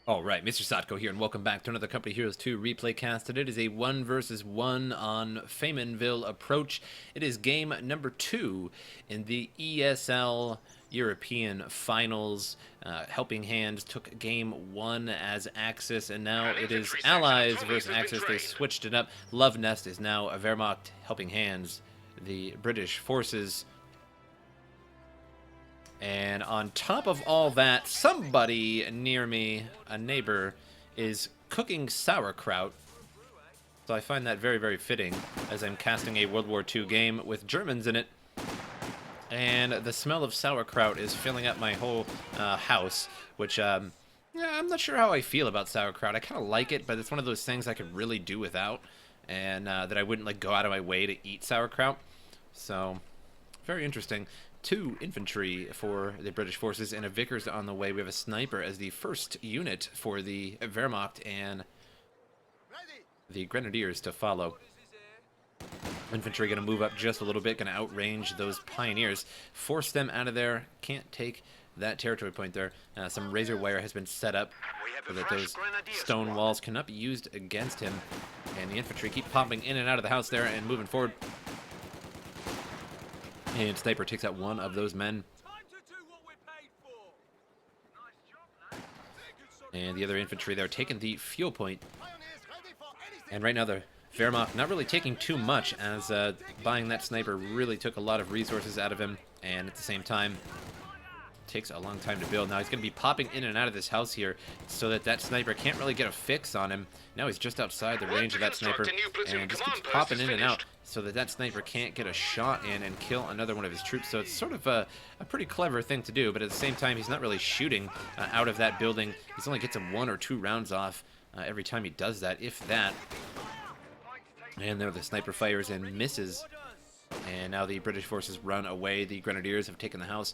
All right, MrSotko here, and welcome back to another Company Heroes 2 replay cast. And it is a 1 versus 1 on Faymonville approach. It is game number 2 in the ESL European Finals. HelpingHans took game 1 as Axis, and now it is Allies versus Axis. They switched it up. Luvnest is now a Wehrmacht. HelpingHans, the British forces. And on top of all that, somebody near me, a neighbor, is cooking sauerkraut. So I find that very, very fitting as I'm casting a World War II game with Germans in it. And the smell of sauerkraut is filling up my whole house, which, yeah, I'm not sure how I feel about sauerkraut. I kind of like it, but it's one of those things I could really do without, and that I wouldn't like go out of my way to eat sauerkraut. So, very interesting. 2 infantry for the British forces and a Vickers on the way. We have a sniper as the first unit for the Wehrmacht and the Grenadiers to follow. Infantry going to move up just a little bit, going to outrange those pioneers, force them out of there. Can't take that territory point there. Some razor wire has been set up so that those stone walls cannot be used against him. And the infantry keep popping in and out of the house there and moving forward. And Sniper takes out one of those men. And the other infantry there taking the fuel point. And right now the Wehrmacht not really taking too much, as buying that sniper really took a lot of resources out of him. And at the same time, takes a long time to build. Now he's going to be popping in and out of this house here so that that sniper can't really get a fix on him. Now he's just outside the range of that sniper and just keeps popping in and out so that that sniper can't get a shot in and kill another one of his troops. So it's sort of a pretty clever thing to do, but at the same time he's not really shooting out of that building. He only gets him 1 or 2 rounds off every time he does that, if that. And there the sniper fires and misses. And now the British forces run away. The Grenadiers have taken the house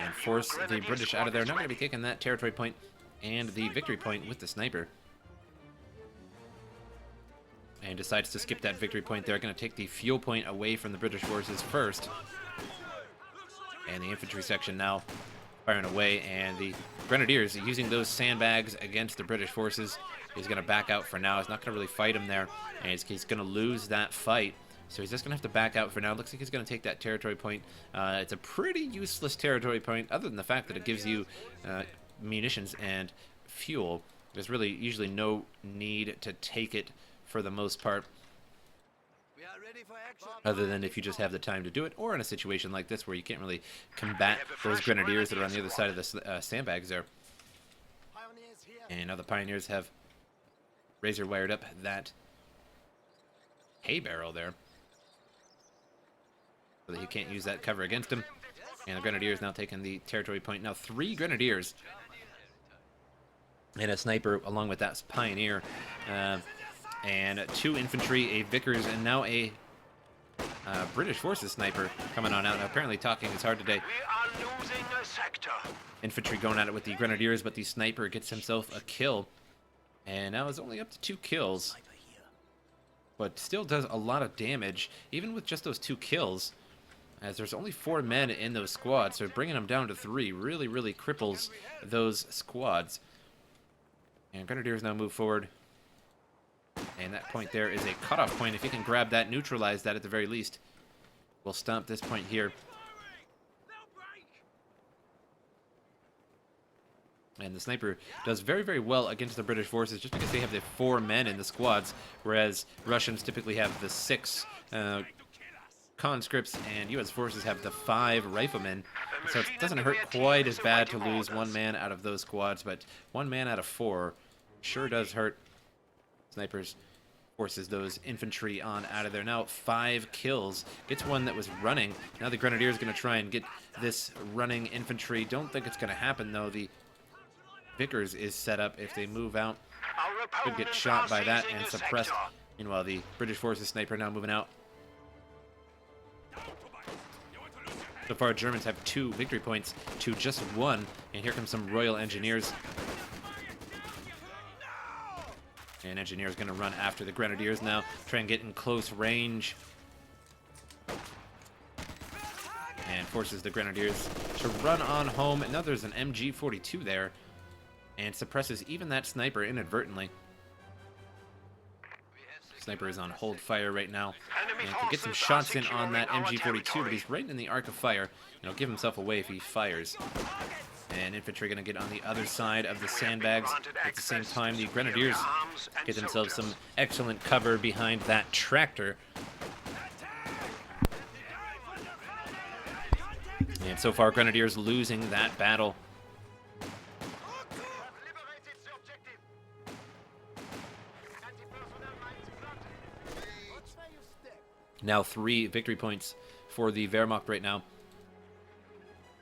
and force the British out of there. Not going to be taking that territory point and the victory point with the sniper. And decides to skip that victory point. They're going to take the fuel point away from the British forces first. And the infantry section now firing away. And the Grenadiers, using those sandbags against the British forces, is going to back out for now. He's not going to really fight him there. And he's going to lose that fight. So he's just going to have to back out for now. Looks like he's going to take that territory point. It's a pretty useless territory point, other than the fact that it gives you munitions and fuel. There's really usually no need to take it for the most part, other than if you just have the time to do it, or in a situation like this where you can't really combat those Grenadiers that are on the other side of the sandbags there. And now the Pioneers have razor wired up that hay barrel there, so that he can't use that cover against him. And the Grenadiers now taking the territory point. Now 3 Grenadiers and a sniper along with that Pioneer, and 2 infantry, a Vickers, and now a British forces sniper coming on out. Now, apparently talking is hard today. We are losing a sector. Infantry going at it with the Grenadiers, but the sniper gets himself a kill. And now is only up to 2 kills, but still does a lot of damage, even with just those 2 kills, as there's only 4 men in those squads, so bringing them down to 3 really, really cripples those squads. And Grenadiers now move forward, and that point there is a cutoff point. If you can grab that, neutralize that at the very least, we'll stomp this point here. And the sniper does very, very well against the British forces just because they have the 4 men in the squads, whereas Russians typically have the 6 conscripts, and U.S. forces have the 5 riflemen. So it doesn't hurt quite as bad to lose 1 man out of those squads, but 1 man out of 4 sure does hurt. Snipers forces those infantry on out of there. Now 5 kills. Gets one that was running. Now the Grenadier is going to try and get this running infantry. Don't think it's going to happen, though. The Vickers is set up. If they move out, could get shot by that and suppressed. Meanwhile, the British forces sniper now moving out. So far, Germans have 2 victory points to just 1. And here comes some Royal Engineers. And Engineers going to run after the Grenadiers now. Try and get in close range. And forces the Grenadiers to run on home. And now there's an MG-42 there. and suppresses even that sniper inadvertently. Sniper is on hold fire right now, and can get some shots in on that MG42, but he's right in the arc of fire, and he'll give himself away if he fires. And infantry going to get on the other side of the sandbags. At the same time, the Grenadiers get themselves some excellent cover behind that tractor. And so far, Grenadiers losing that battle. Now 3 victory points for the Wehrmacht right now.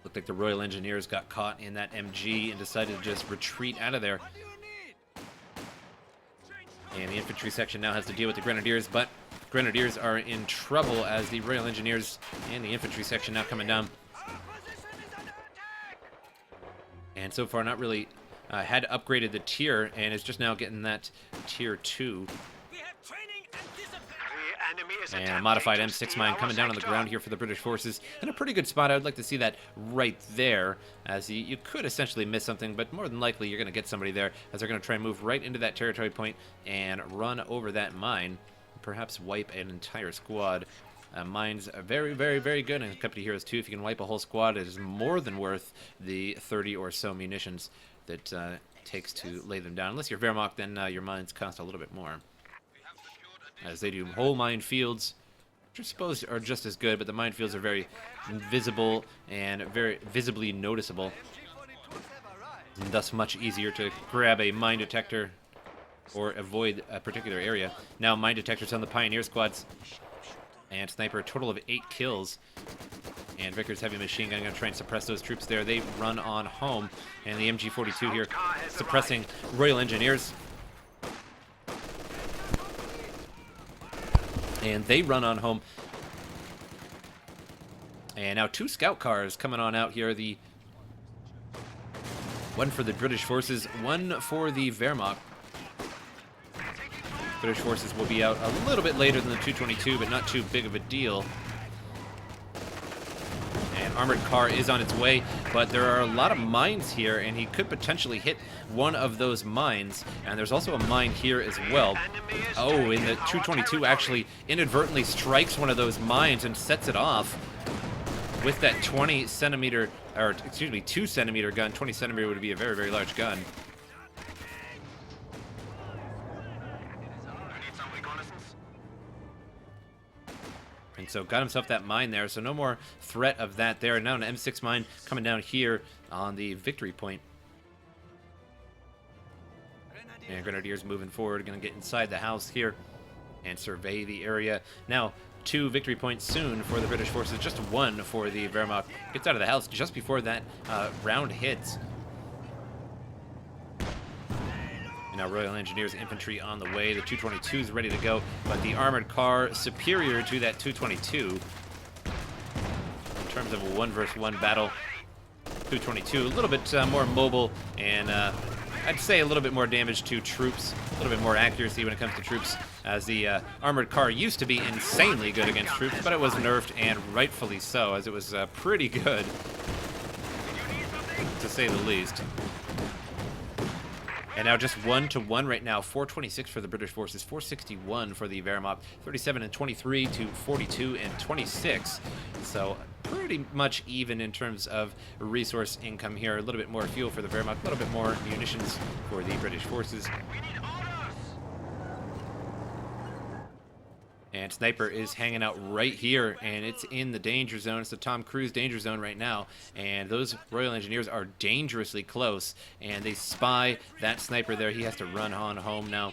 Looked like the Royal Engineers got caught in that MG and decided to just retreat out of there. And the infantry section now has to deal with the Grenadiers, but Grenadiers are in trouble as the Royal Engineers and the infantry section now coming down. And so far not really had upgraded the tier, and is just now getting that tier 2. And a modified M6 mine coming down on the ground here for the British forces. And a pretty good spot. I would like to see that right there, as you could essentially miss something, but more than likely you're going to get somebody there, as they're going to try and move right into that territory point and run over that mine. Perhaps wipe an entire squad. Mines are very, very, very good in Company Heroes 2. If you can wipe a whole squad, it is more than worth the 30 or so munitions that takes to lay them down. Unless you're Wehrmacht, then your mines cost a little bit more. As they do whole minefields, which I suppose are just as good, but the minefields are very visible and very visibly noticeable, and thus much easier to grab a mine detector or avoid a particular area. Now mine detectors on the Pioneer squads, and Sniper, a total of 8 kills. And Vickers heavy machine gun going to try and suppress those troops there. They run on home, and the MG42 here suppressing Royal Engineers. And they run on home. And now 2 scout cars coming on out here. The one for the British forces, one for the Wehrmacht. British forces will be out a little bit later than the 222, but not too big of a deal. And armored car is on its way, but there are a lot of mines here, and he could potentially hit one of those mines. And there's also a mine here as well. Oh, and the 222 actually inadvertently strikes one of those mines and sets it off with that 20 centimeter, or excuse me, 2 centimeter gun. 20 centimeter would be a very, very large gun. And so got himself that mine there, so no more threat of that there. Now an M6 mine coming down here on the victory point. And Grenadiers moving forward, going to get inside the house here and survey the area. Now 2 victory points soon for the British forces, just 1 for the Wehrmacht. Gets out of the house just before that round hits. And now Royal Engineers infantry on the way. The 222 is ready to go, but the armored car superior to that 222 in terms of a 1 versus 1 battle. 222 a little bit more mobile, and I'd say a little bit more damage to troops, a little bit more accuracy when it comes to troops, as the armored car used to be insanely good against troops, but it was nerfed, and rightfully so, as it was pretty good, to say the least. And now just 1-1 right now. 426 for the British forces, 461 for the Wehrmacht, 37-23 to 42-26. So pretty much even in terms of resource income here. A little bit more fuel for the Wehrmacht, a little bit more munitions for the British forces. And Sniper is hanging out right here, and it's in the danger zone. It's the Tom Cruise danger zone right now, and those Royal Engineers are dangerously close, and they spy that Sniper there. He has to run on home now.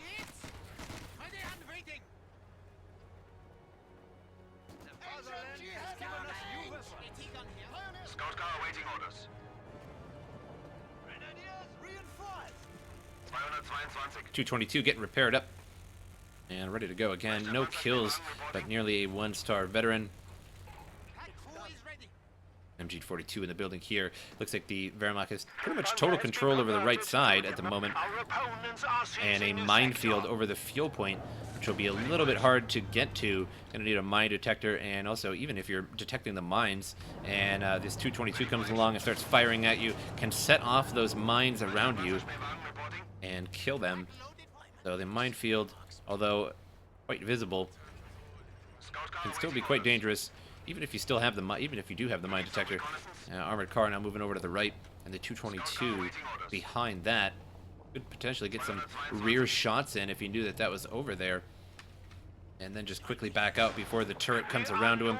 Scout car awaiting orders. 222 getting repaired up and ready to go again. No kills, but nearly a 1-star veteran. MG42 in the building here. Looks like the Wehrmacht has pretty much total control over the right side at the moment, and a minefield over the fuel point, which will be a little bit hard to get to. Gonna need a mine detector, and also even if you're detecting the mines and this 222 comes along and starts firing at you, can set off those mines around you. and kill them. So the minefield, although quite visible, can still be quite dangerous, even if you still have the even if you do have the mine detector. Armored car now moving over to the right, and the 222 behind that could potentially get some rear shots in if he knew that that was over there, and then just quickly back out before the turret comes around to him.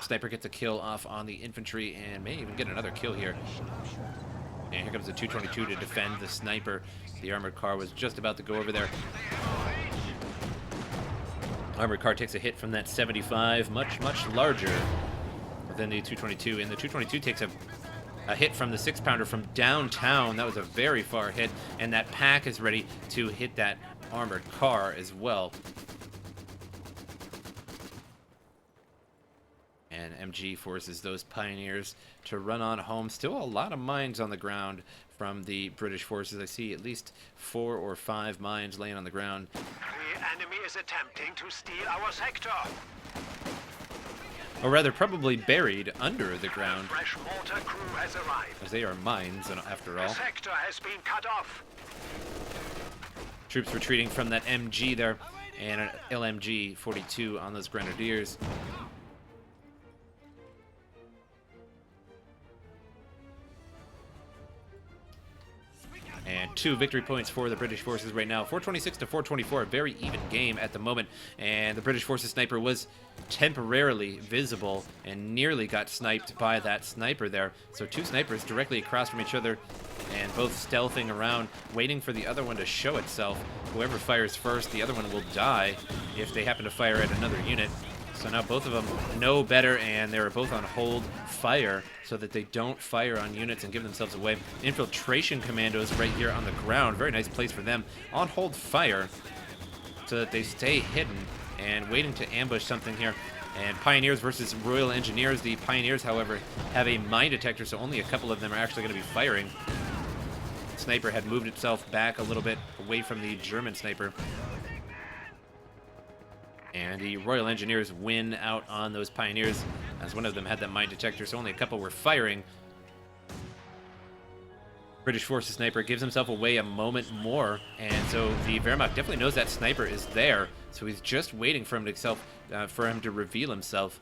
Sniper gets a kill off on the infantry and may even get another kill here. And here comes the 222 to defend the sniper. The armored car was just about to go over there. Armored car takes a hit from that 75, much larger than the 222, and the 222 takes a hit from the 6-pounder from downtown. That was a very far hit, and that pack is ready to hit that armored car as well. And MG forces those pioneers to run on home. Still a lot of mines on the ground from the British forces. I see at least 4 or 5 mines laying on the ground. The enemy is attempting to steal our sector. Or rather, probably buried under the ground, Fresh mortar crew has arrived. as they are mines, after all. The sector has been cut off. Troops retreating from that MG there, and an LMG 42 on those grenadiers. And 2 victory points for the British forces right now. 426 to 424, a very even game at the moment. And the British forces sniper was temporarily visible and nearly got sniped by that sniper there. So 2 snipers directly across from each other and both stealthing around, waiting for the other one to show itself. Whoever fires first, the other one will die if they happen to fire at another unit. So now both of them know better, and they're both on hold fire so that they don't fire on units and give themselves away. Infiltration commandos right here on the ground. Very nice place for them. On hold fire so that they stay hidden and waiting to ambush something here. And Pioneers versus Royal Engineers. The Pioneers, however, have a mine detector, so only a couple of them are actually going to be firing. Sniper had moved itself back a little bit away from the German sniper. And the Royal Engineers win out on those Pioneers, as one of them had that mine detector, so only a couple were firing. British forces sniper gives himself away a moment more, and so the Wehrmacht definitely knows that sniper is there, so he's just waiting for him to reveal himself.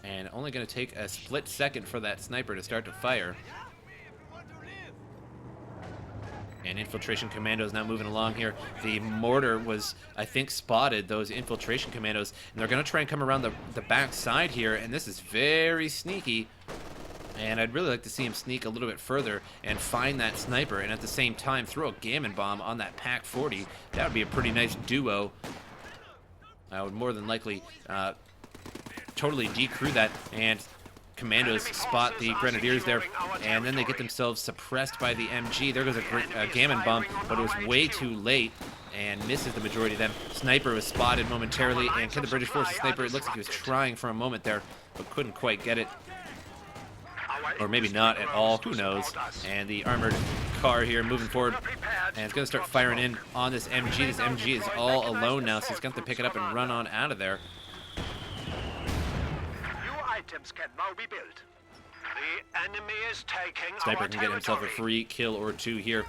And only going to take a split second for that sniper to start to fire. And infiltration commandos now moving along here. The mortar was, I think, spotted those infiltration commandos, and they're going to try and come around the back side here, and this is very sneaky. And I'd really like to see him sneak a little bit further and find that sniper, and at the same time throw a gammon bomb on that Pack 40. That would be a pretty nice duo. I would more than likely totally decrew that, and commandos spot the grenadiers there, and then they get themselves suppressed by the MG. There goes a gammon bomb, but it was way too late and misses the majority of them. Sniper was spotted momentarily, and can the British forces sniper? It looks like he was trying for a moment there, but couldn't quite get it. Or maybe not at all, who knows. And the armored car here moving forward, and it's going to start firing in on this MG. This MG is all alone now, so he's going to have to pick it up and run on out of there. Items can now be built. The enemy is taking Sniper our can get himself a territory. free kill or 2 here.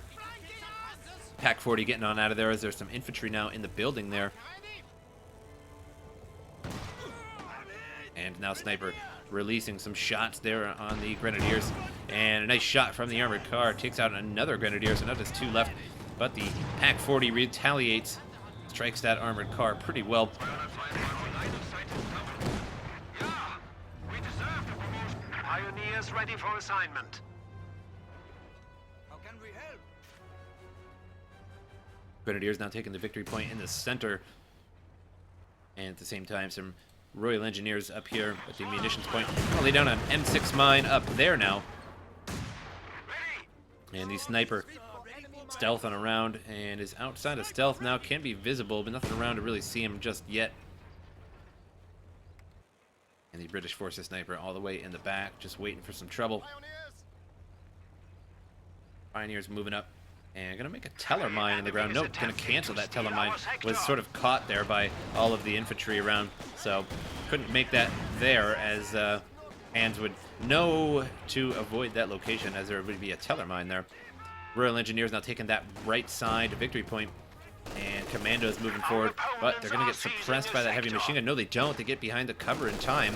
Pack 40 getting on out of there as there's some infantry now in the building there. And now Sniper releasing some shots there on the grenadiers. And a nice shot from the armored car takes out another grenadier, so now there's 2 left. But the Pack 40 retaliates, strikes that armored car pretty well. Pioneers ready for assignment. How can we help? Grenadiers now taking the victory point in the center. And at the same time, some Royal Engineers up here at the munitions point. I'll lay down an M6 mine up there now. And the sniper stealthing around, and is outside of stealth now, can be visible, but nothing around to really see him just yet. And the British forces sniper all the way in the back, just waiting for some trouble. Pioneers moving up, and gonna make a teller mine in the ground. Nope, gonna cancel that teller mine. Was sort of caught there by all of the infantry around, so couldn't make that there, as Hans would know to avoid that location, as there would be a teller mine there. Royal Engineers now taking that right side victory point. And Commandos moving forward, but they're going to get suppressed by that heavy machine gun. No, they don't. They get behind the cover in time.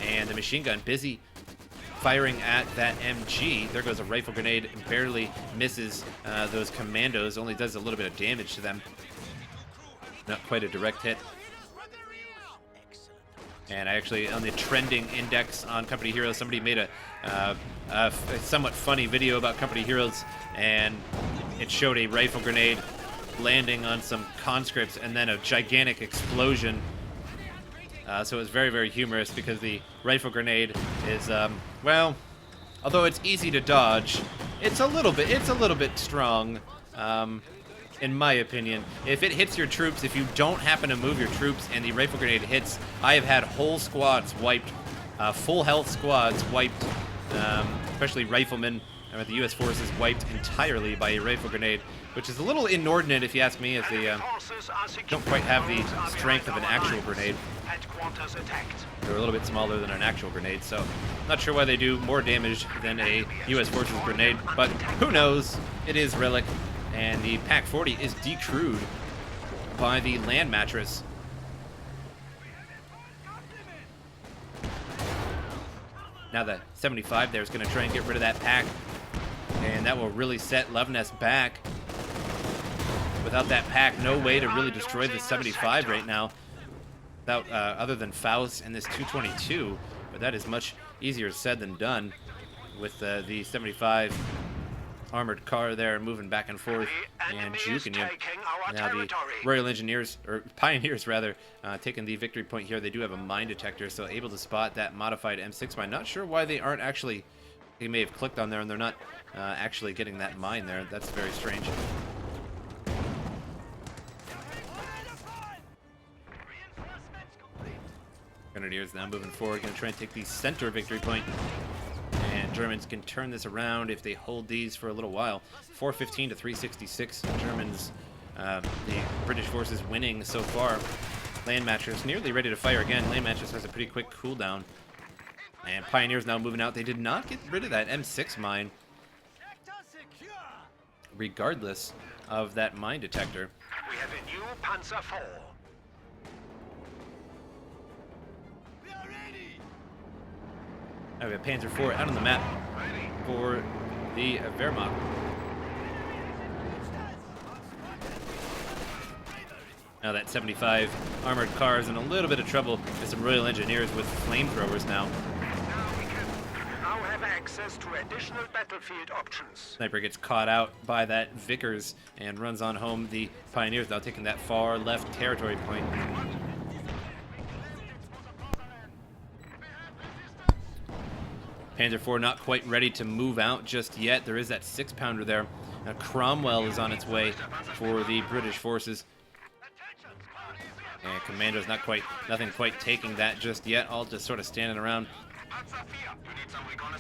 And the machine gun busy firing at that MG. There goes a rifle grenade. Barely misses those Commandos. Only does a little bit of damage to them. Not quite a direct hit. And I actually, on the trending index on Company Heroes, somebody made a somewhat funny video about Company Heroes, and it showed a rifle grenade landing on some conscripts and then a gigantic explosion. So it was very, very humorous because the rifle grenade is, well, although it's easy to dodge, it's a little bit strong, in my opinion. If it hits your troops, if you don't happen to move your troops and the rifle grenade hits, I have had whole squads wiped, full health squads wiped, especially riflemen, the U.S. forces wiped entirely by a rifle grenade, which is a little inordinate if you ask me, as they don't quite have the strength of an actual grenade. They're a little bit smaller than an actual grenade, so not sure why they do more damage than a U.S. forces grenade, but who knows? It is Relic, and the PAC-40 is decrewed by the land mattress. Now the 75 there is going to try and get rid of that pack, and that will really set Luvnest back. Without that pack, no way to really destroy the 75 right now, without other than Faust and this 222. But that is much easier said than done, with the 75 armored car there moving back and forth and juking you. Now the Royal Engineers, or Pioneers rather, taking the victory point here. They do have a mine detector, so able to spot that modified M6 mine. Not sure why they aren't actually, they may have clicked on there and they're not actually getting that mine there. That's very strange. Grenadiers now moving forward, going to try and take the center victory point. And Germans can turn this around if they hold these for a little while. 415 to 366. Germans, the British forces winning so far. Land Mattress nearly ready to fire again. Land Mattress has a pretty quick cooldown. And Pioneers now moving out. They did not get rid of that M6 mine, regardless of that mine detector. We have a new Panzer IV. We have Panzer IV out on the map for the Wehrmacht. Now that 75 armored car is in a little bit of trouble with some Royal Engineers with flamethrowers now. Now we can now have access to additional battlefield options. Sniper gets caught out by that Vickers and runs on home. The Pioneers now taking that far left territory point. Panzer IV not quite ready to move out just yet. There is that 6-pounder there. Now Cromwell is on its way for the British forces. And Commando's nothing quite taking that just yet. All just sort of standing around,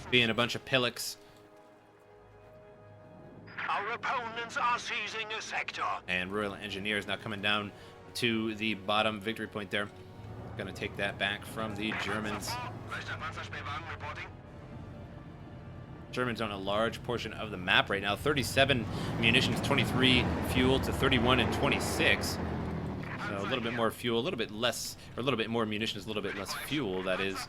being a bunch of pillocks. Our opponents are seizing a sector. And Royal Engineers now coming down to the bottom victory point there. Gonna take that back from the Germans. Germans on a large portion of the map right now. 37 munitions, 23 fuel to 31 and 26. So a little bit more fuel, a little bit less, or a little bit more munitions, a little bit less fuel, that is.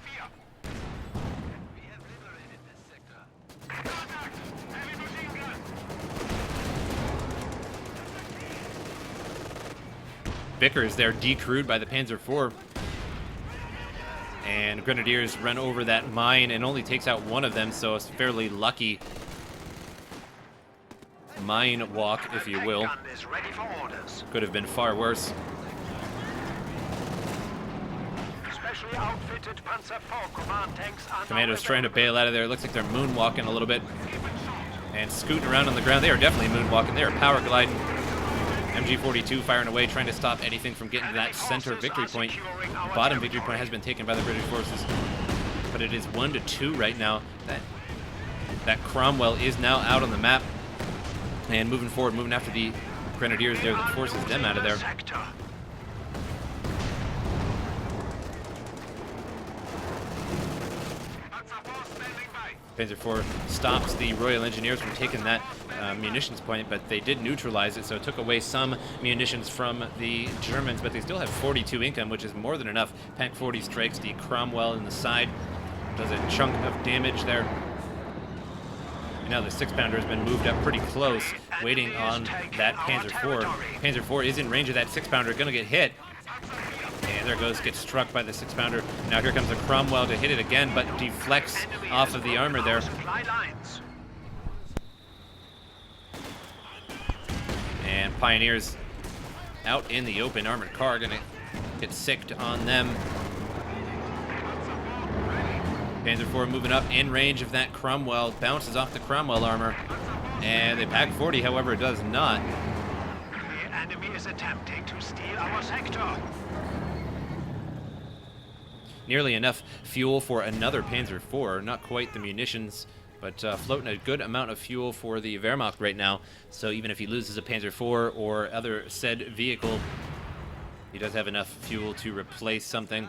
Vickers there decrewed by the Panzer IV. And Grenadiers run over that mine and only takes out one of them, so it's fairly lucky mine walk, if you will. Could have been far worse. Specially outfitted Panzer IV command tanks are Commando's trying to bail out of there. It looks like they're moonwalking a little bit and scooting around on the ground. They are definitely moonwalking. They are power gliding. MG42 firing away, trying to stop anything from getting to that center victory point. Bottom victory point has been taken by the British forces, but it is 1-2 right now. That Cromwell is now out on the map and moving forward, moving after the Grenadiers there that forces them out of there. Panzer IV stops the Royal Engineers from taking that munitions point, but they did neutralize it, so it took away some munitions from the Germans, but they still have 42 income, which is more than enough. Pack 40 strikes the Cromwell in the side, does a chunk of damage there. And now the 6-pounder has been moved up pretty close, waiting on that Panzer IV. Panzer IV is in range of that 6-pounder, gonna get hit. And there goes, gets struck by the 6-pounder. Now here comes the Cromwell to hit it again, but deflects off of the armor there. And Pioneers out in the open, armored car gonna get sicked on them. Panzer IV moving up in range of that Cromwell, bounces off the Cromwell armor, and the Pack 40, however, does not. The enemy is attempting to steal our sector. Nearly enough fuel for another Panzer IV, not quite the munitions, but floating a good amount of fuel for the Wehrmacht right now. So even if he loses a Panzer IV or other said vehicle, he does have enough fuel to replace something,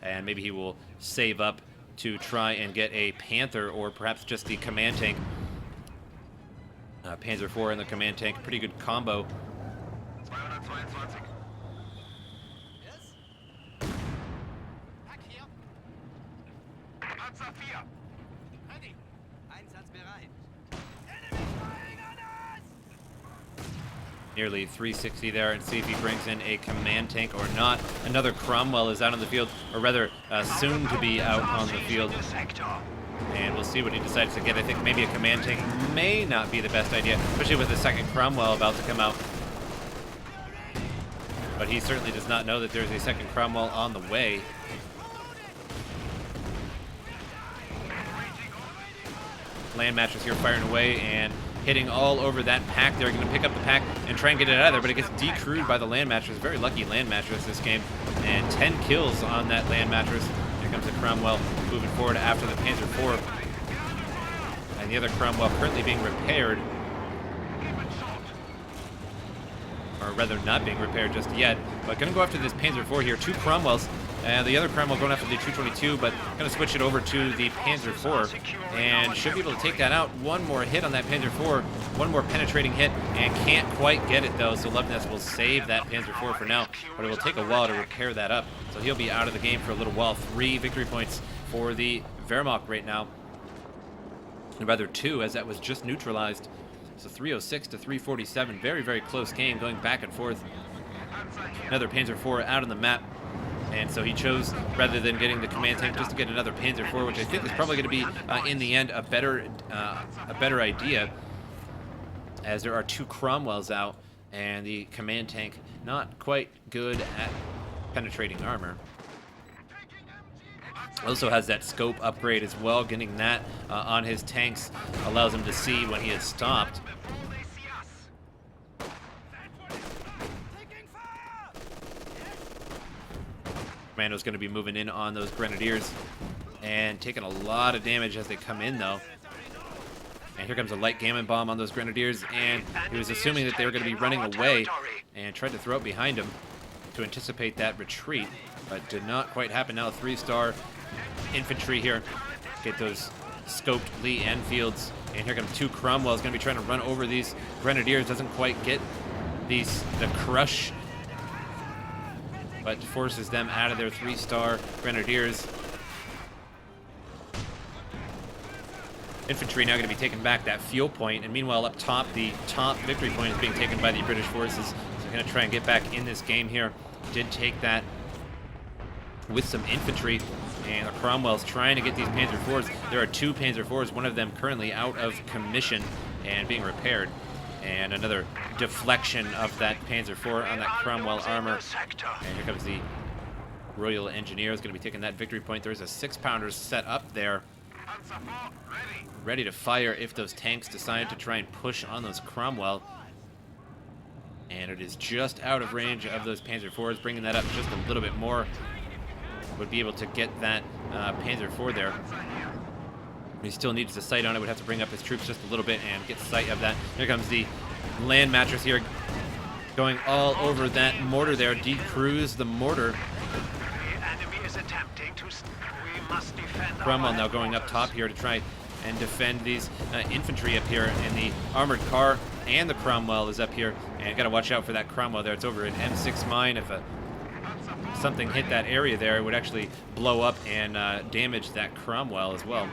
and maybe he will save up to try and get a Panther or perhaps just the command tank. Panzer IV and the command tank, pretty good combo. Nearly 360 there, and see if he brings in a command tank or not. Another Cromwell is out on the field, or rather soon to be out on the field. And we'll see what he decides to get. I think maybe a command tank may not be the best idea, especially with the second Cromwell about to come out. But he certainly does not know that there's a second Cromwell on the way. Land matches here firing away and hitting all over that pack. They're going to pick up the pack and try and get it out of there, but it gets decrewed by the land mattress. Very lucky land mattress this game, and 10 kills on that land mattress. Here comes the Cromwell moving forward after the Panzer IV, and the other Cromwell currently being repaired, or rather not being repaired just yet, but going to go after this Panzer IV here. 2 Cromwells, and the other Cromwell going after the 222, but going to switch it over to the Panzer IV, and should be able to take that out. One more hit on that Panzer IV, one more penetrating hit, and can't quite get it though, so Luvnest will save that Panzer IV for now, but it will take a while to repair that up, so he'll be out of the game for a little while. 3 victory points for the Wehrmacht right now, and rather 2, as that was just neutralized. So 306 to 347, very, very close game, going back and forth. Another Panzer IV out on the map. And so he chose, rather than getting the command tank, just to get another Panzer IV, which I think is probably going to be, in the end, a better idea, as there are 2 Cromwells out, and the command tank not quite good at penetrating armor. Also has that scope upgrade as well. Getting that on his tanks allows him to see when he has stopped. Commando's going to be moving in on those Grenadiers and taking a lot of damage as they come in, though. And here comes a light gammon bomb on those Grenadiers, and he was assuming that they were going to be running away and tried to throw it behind him to anticipate that retreat, but did not quite happen. Now 3-star infantry here get those scoped Lee Enfields, and here come 2 Cromwells going to be trying to run over these Grenadiers. Doesn't quite get the crush, but forces them out of their 3-star Grenadiers. Infantry now going to be taking back that fuel point, and meanwhile up top, the top victory point is being taken by the British forces. So they're going to try and get back in this game here. Did take that with some infantry, and the Cromwell's trying to get these Panzer IVs. There are 2 Panzer IVs, one of them currently out of commission and being repaired. And another deflection of that Panzer IV on that Cromwell armor. And here comes the Royal Engineers, going to be taking that victory point. There's a 6-pounder set up there, ready to fire if those tanks decide to try and push on those Cromwell. And it is just out of range of those Panzer IVs. Bringing that up just a little bit more would be able to get that Panzer IV there. He still needs the sight on it. Would have to bring up his troops just a little bit and get sight of that. Here comes the land mattress here, going all over that mortar there. Decrews the mortar. The enemy is attempting to. We must defend. Cromwell now going up top here to try and defend these infantry up here. And the armored car and the Cromwell is up here. And got to watch out for that Cromwell there. It's over an M6 mine. If something hit that area there, it would actually blow up and damage that Cromwell as well.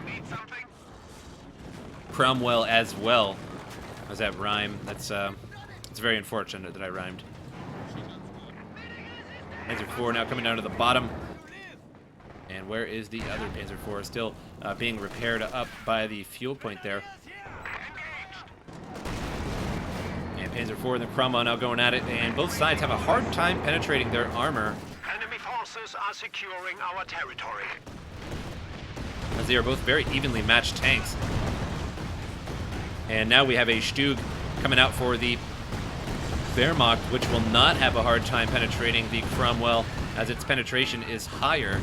Cromwell as well. How's that rhyme? That's it's very unfortunate that I rhymed. Panzer IV now coming down to the bottom. And where is the other Panzer IV? Still being repaired up by the fuel point there. And Panzer IV and the Cromwell now going at it, and both sides have a hard time penetrating their armor. Enemy forces are securing our territory. As they are both very evenly matched tanks. And now we have a Stug coming out for the Wehrmacht, which will not have a hard time penetrating the Cromwell, as its penetration is higher.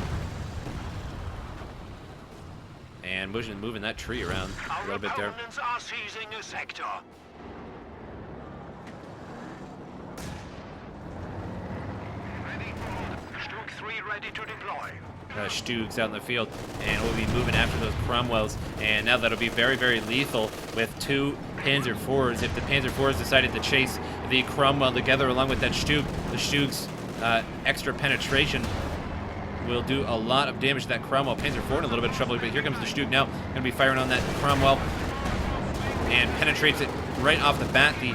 And moving that tree around a little bit there. Our opponents are seizing a sector. Stug 3 ready to deploy. Stug's out in the field, and we'll be moving after those Cromwells. And now that'll be very, very lethal with two Panzer IVs. If the Panzer IVs decided to chase the Cromwell together along with that Stug, the Stug's extra penetration will do a lot of damage to that Cromwell. Panzer IV in a little bit of trouble, but here comes the Stug now. Going to be firing on that Cromwell and penetrates it right off the bat. The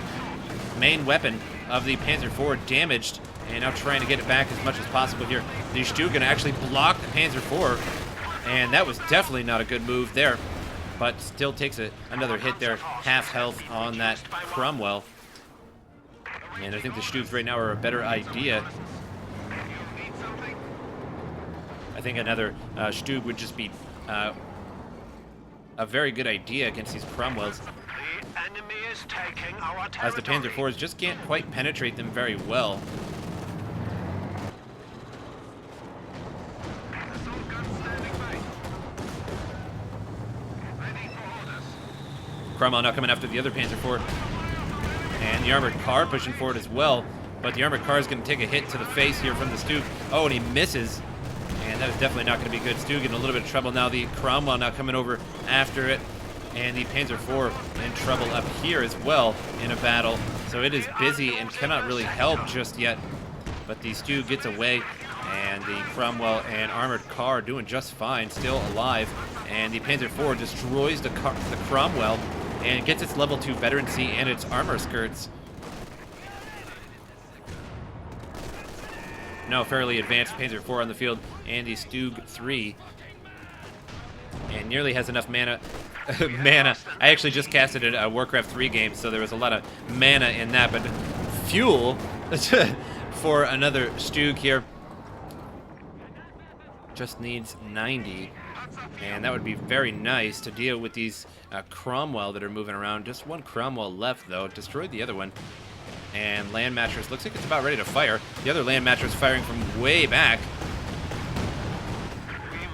main weapon of the Panzer IV damaged, and now trying to get it back as much as possible here. The Stug going to actually block the Panzer IV, and that was definitely not a good move there, but still takes another hit there. Half health on that Cromwell. And I think the Stugs right now are a better idea. I think another Stug would just be a very good idea against these Cromwells, The enemy is taking our territory. as the Panzer IVs just can't quite penetrate them very well. Cromwell now coming after the other Panzer IV. And the armored car pushing forward as well. But the armored car is going to take a hit to the face here from the Stug. Oh, and he misses. And that is definitely not going to be good. Stug in a little bit of trouble now. The Cromwell now coming over after it. And the Panzer IV in trouble up here as well in a battle. So it is busy and cannot really help just yet. But the Stug gets away. And the Cromwell and armored car doing just fine, still alive. And the Panzer IV destroys the Cromwell and gets its level 2 veterancy and its armor skirts. Now fairly advanced Panzer IV on the field, and the Stug 3. And nearly has enough mana. Mana. I actually just casted a Warcraft 3 game, so there was a lot of mana in that, but fuel for another Stug here. Just needs 90. And that would be very nice to deal with these Cromwell that are moving around. Just one Cromwell left, though. Destroyed the other one. And Land Mattress looks like it's about ready to fire. The other Land Mattress firing from way back.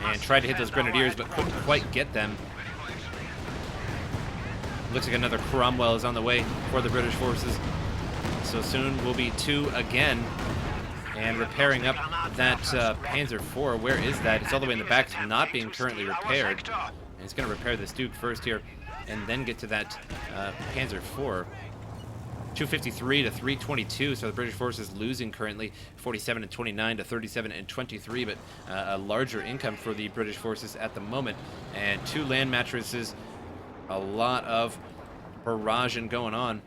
And tried to hit those Grenadiers, but couldn't quite get them. Looks like another Cromwell is on the way for the British forces. So soon we'll be 2 again. And repairing up that Panzer IV. Where is that? It's all the way in the back. It's not being currently repaired. And it's going to repair the Stug first here, and then get to that Panzer IV. 253 to 322, so the British forces losing currently 47 and 29 to 37 and 23, but a larger income for the British forces at the moment. And 2 land mattresses, a lot of barraging going on.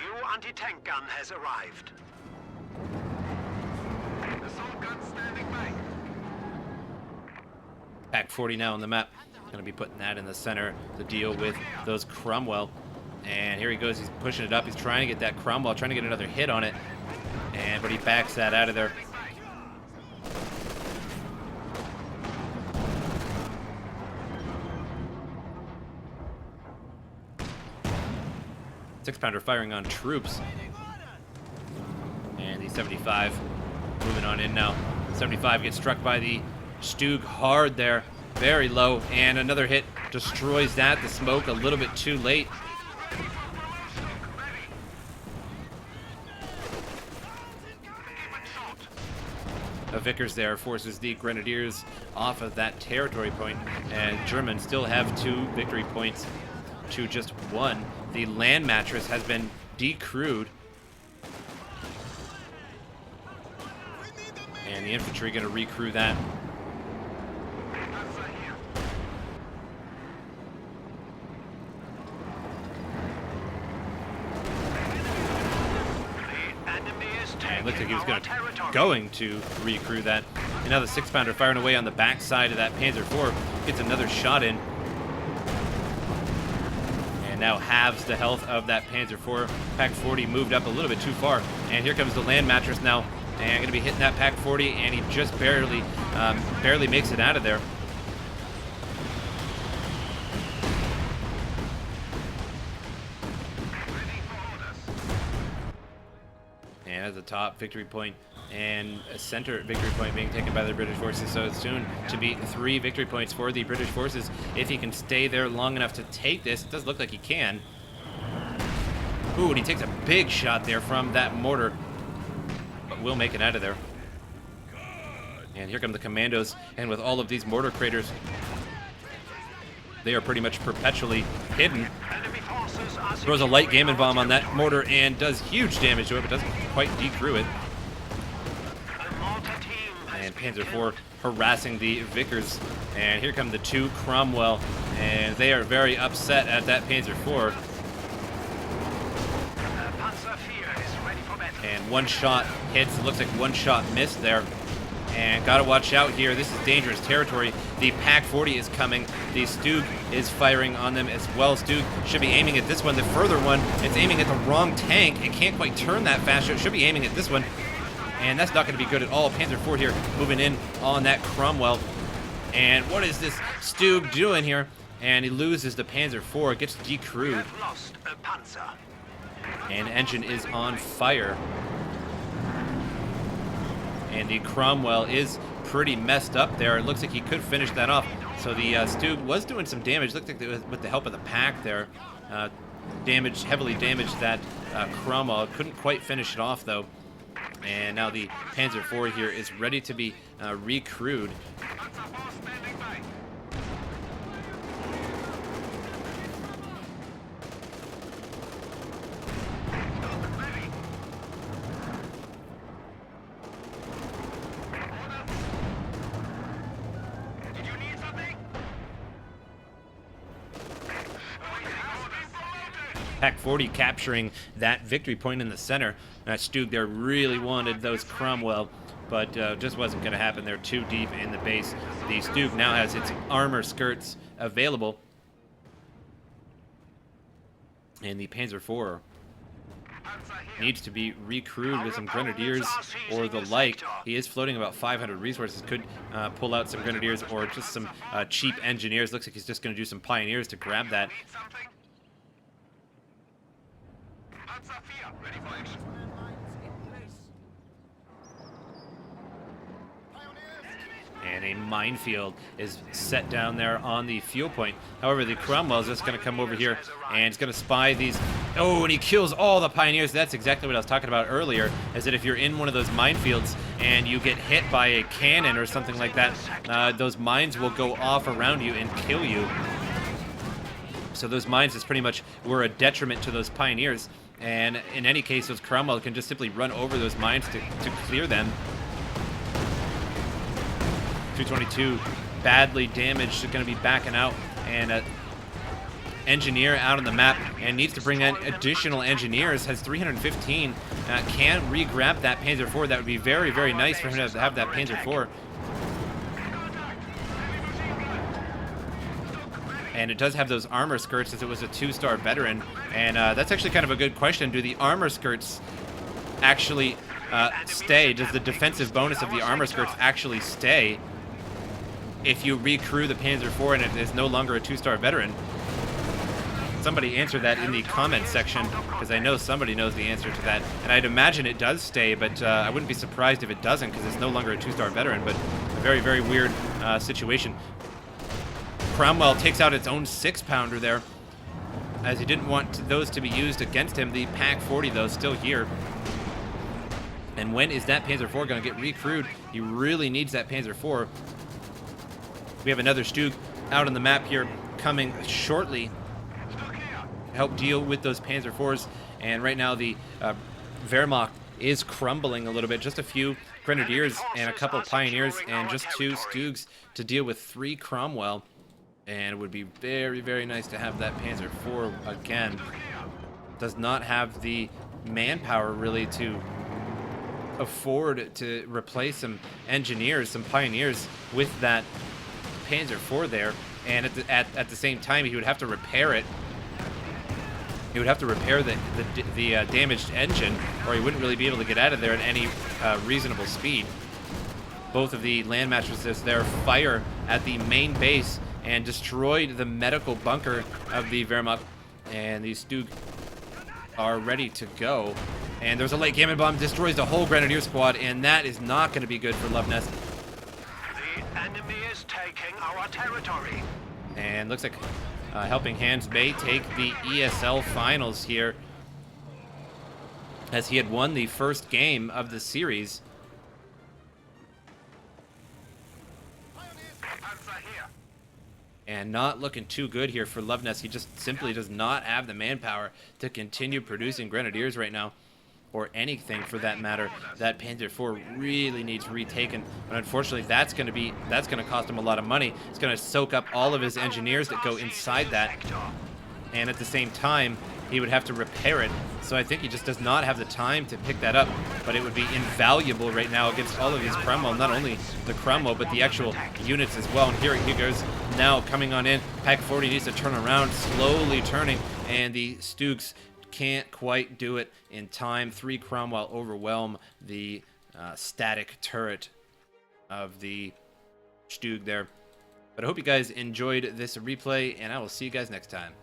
New anti-tank gun has arrived. Assault gun standing by. Pack 40 now on the map. Going to be putting that in the center to deal with those Cromwell. And here he goes. He's pushing it up. He's trying to get that Cromwell, trying to get another hit on it. But he backs that out of there. Six-pounder firing on troops. And the 75 moving on in now. 75 gets struck by the Stug hard there. Very low. And another hit destroys that. The smoke a little bit too late. Vickers there forces the Grenadiers off of that territory point, and Germans still have 2 victory points to just 1. The land mattress has been decrewed, and the infantry going to recrew that. And it looked like he was going to recrew that. And now the 6-pounder firing away on the backside of that Panzer IV gets another shot in. And now halves the health of that Panzer IV. Pack 40 moved up a little bit too far. And here comes the land mattress now. And going to be hitting that Pack 40, and he just barely makes it out of there. And at the top, victory point and a center victory point being taken by the British forces. So it's soon to be 3 victory points for the British forces. If he can stay there long enough to take this, it does look like he can. Ooh, and he takes a big shot there from that mortar, but will make it out of there. And here come the commandos, and with all of these mortar craters, they are pretty much perpetually hidden. Throws a light Gammon bomb on that mortar and does huge damage to it, but doesn't quite decrew it. And Panzer IV harassing the Vickers. And here come the 2 Cromwell, and they are very upset at that Panzer IV. And 1 shot hits. It looks like 1 shot missed there. And gotta watch out here. This is dangerous territory. The Pack 40 is coming. The Stug is firing on them as well. Stug should be aiming at this one. The further one, it's aiming at the wrong tank. It can't quite turn that fast, so it should be aiming at this one. And that's not going to be good at all. Panzer IV here moving in on that Cromwell. And what is this Stug doing here? And he loses the Panzer IV, gets decrewed. And engine is on fire. And the Cromwell is pretty messed up there. It looks like he could finish that off. So the Stug was doing some damage. Looked like it was with the help of the pack there. Heavily damaged that Cromwell. Couldn't quite finish it off though. And now the Panzer IV here is ready to be recrewed. Pack 40 capturing that victory point in the center. Stug there really wanted those Cromwell, but just wasn't going to happen. They're too deep in the base. The Stug now has its armor skirts available. And the Panzer IV needs to be recrewed with some Grenadiers or the like. He is floating about 500 resources. Could pull out some Grenadiers or just some cheap Engineers. Looks like he's just going to do some Pioneers to grab that. Ready for action. And a minefield is set down there on the fuel point. However, the Cromwell is just going to come over here and it's going to spy these. Oh, and he kills all the Pioneers. That's exactly what I was talking about earlier, is that if you're in one of those minefields and you get hit by a cannon or something like that, those mines will go off around you and kill you. So those mines just pretty much were a detriment to those Pioneers. And in any case, those Cromwell can just simply run over those mines to clear them. 222 badly damaged, going to be backing out, and Engineer out on the map and needs to bring in additional Engineers. Has 315, can re-grab that Panzer IV. That would be very, very nice for him to have that Panzer IV. And it does have those armor skirts, as it was a 2-star veteran. And that's actually kind of a good question. Do the armor skirts actually stay? Does the defensive bonus of the armor skirts actually stay if you recrew the Panzer IV and it is no longer a 2-star veteran? Somebody answer that in the comment section, because I know somebody knows the answer to that. And I'd imagine it does stay, but I wouldn't be surprised if it doesn't, because it's no longer a 2-star veteran. But a very, very weird situation. Cromwell takes out its own 6-pounder there, as he didn't want those to be used against him. The Pack 40, though, still here. And when is that Panzer IV going to get recrewed? He really needs that Panzer IV. We have another Stug out on the map here coming shortly to help deal with those Panzer IVs. And right now the Wehrmacht is crumbling a little bit. Just a few Grenadiers and a couple Pioneers and just 2 Stugs to deal with 3 Cromwell. And it would be very, very nice to have that Panzer IV again. Does not have the manpower really to afford to replace some engineers, some Pioneers with that Panzer IV there. And at the same time, he would have to repair it. He would have to repair the damaged engine, or he wouldn't really be able to get out of there at any reasonable speed. Both of the land mattresses there fire at the main base and destroyed the medical bunker of the Wehrmacht, and these Stug are ready to go. And there's a light cannon bomb, destroys the whole Grenadier squad, and that is not going to be good for Luvnest. The enemy is taking our territory. And looks like HelpingHans may take the ESL finals here, as he had won the first game of the series. And not looking too good here for Luvnest. He just simply does not have the manpower to continue producing Grenadiers right now, or anything for that matter. That Panzer IV really needs retaken, but unfortunately that's going to cost him a lot of money. It's going to soak up all of his engineers that go inside that, and at the same time he would have to repair it. So I think he just does not have the time to pick that up, but it would be invaluable right now against all of these Cromwell, not only the Cromwell but the actual units as well. And here he goes now coming on in. Pack 40 needs to turn around, slowly turning, and the Stugs can't quite do it in time. 3 Cromwell overwhelm the static turret of the Stug there. But I hope you guys enjoyed this replay, and I will see you guys next time.